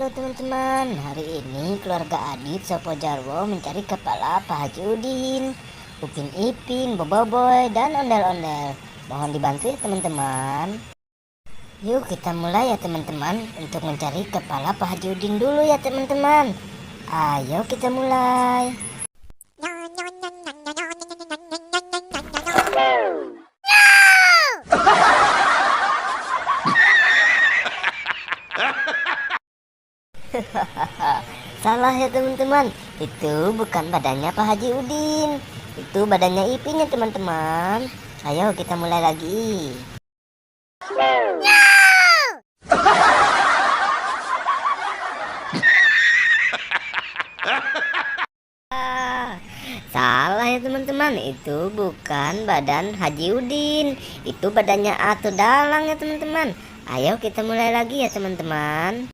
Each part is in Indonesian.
Halo teman-teman, hari ini keluarga Adit Sopo Jarwo mencari kepala Pak Haji Udin, Upin Ipin, Boboiboy, dan ondel-ondel. Mohon dibantu ya teman-teman. Yuk kita mulai ya teman-teman untuk mencari kepala Pak Haji Udin dulu ya teman-teman. Ayo kita mulai. Salah ya teman-teman, itu bukan badannya Pak Haji Udin, itu badannya Ipin ya teman-teman. Ayo kita mulai lagi. Salah ya teman-teman, itu bukan badan Haji Udin, itu badannya Atu Dalang ya teman-teman. Ayo kita mulai lagi ya teman-teman.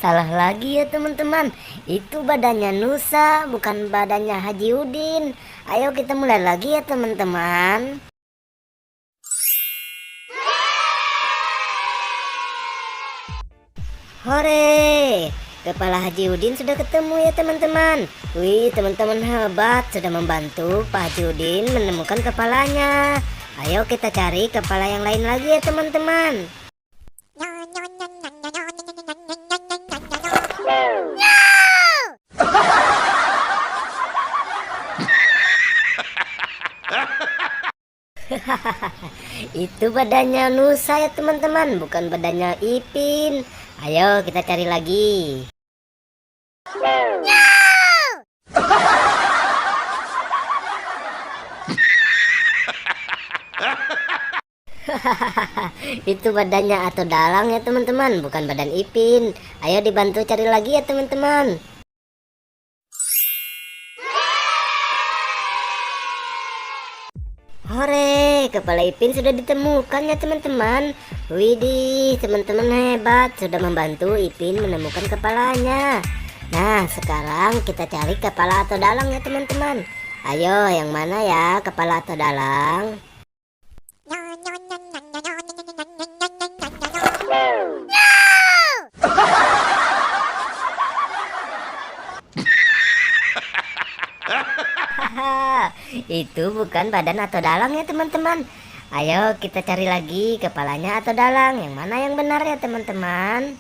Salah lagi ya teman-teman, itu badannya Nusa, bukan badannya Haji Udin. Ayo kita mulai lagi ya teman-teman. Hore, kepala Haji Udin sudah ketemu ya teman-teman. Wih, teman-teman hebat, sudah membantu Pak Haji Udin menemukan kepalanya. Ayo kita cari kepala yang lain lagi ya teman-teman. Itu badannya Nusa ya teman-teman, bukan badannya Ipin. Ayo kita cari lagi. Itu badannya Atu Dalang ya teman-teman, bukan badan Ipin. Ayo dibantu cari lagi ya teman-teman. Hore, kepala Ipin sudah ditemukan ya teman-teman. Widih, teman-teman hebat, sudah membantu Ipin menemukan kepalanya. Nah, sekarang kita cari kepala Atu Dalang ya teman-teman. Ayo, yang mana ya kepala Atu Dalang? Itu bukan badan Atu Dalang ya teman-teman. Ayo kita cari lagi kepalanya Atu Dalang. Yang mana yang benar ya teman-teman?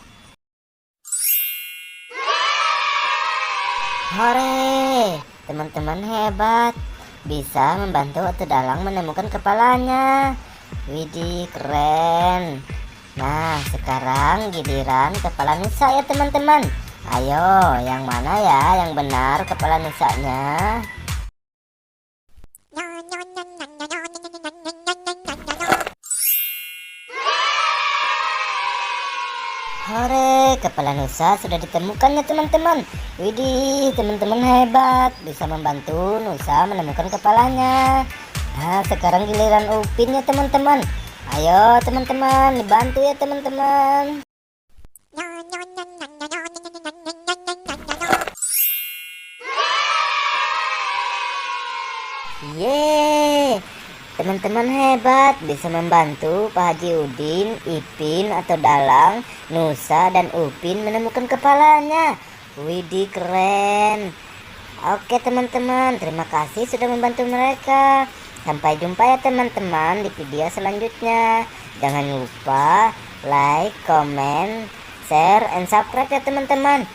Hore, teman-teman hebat, bisa membantu Atu Dalang menemukan kepalanya. Widih, keren. Nah, sekarang giliran kepala Nusa ya teman-teman. Ayo, yang mana ya yang benar kepala Nusanya? Hore, kepala Nusa sudah ditemukan ya teman-teman. Widih, teman-teman hebat, bisa membantu Nusa menemukan kepalanya. Nah, sekarang giliran Upin ya teman-teman. Ayo teman-teman, dibantu ya teman-teman. Yeay, teman-teman hebat, bisa membantu Pak Haji Udin, Ipin, Atu Dalang, Nusa, dan Upin menemukan kepalanya. Widih, keren. Oke teman-teman, terima kasih sudah membantu mereka. Sampai jumpa ya teman-teman di video selanjutnya. Jangan lupa like, comment, share, and subscribe ya teman-teman.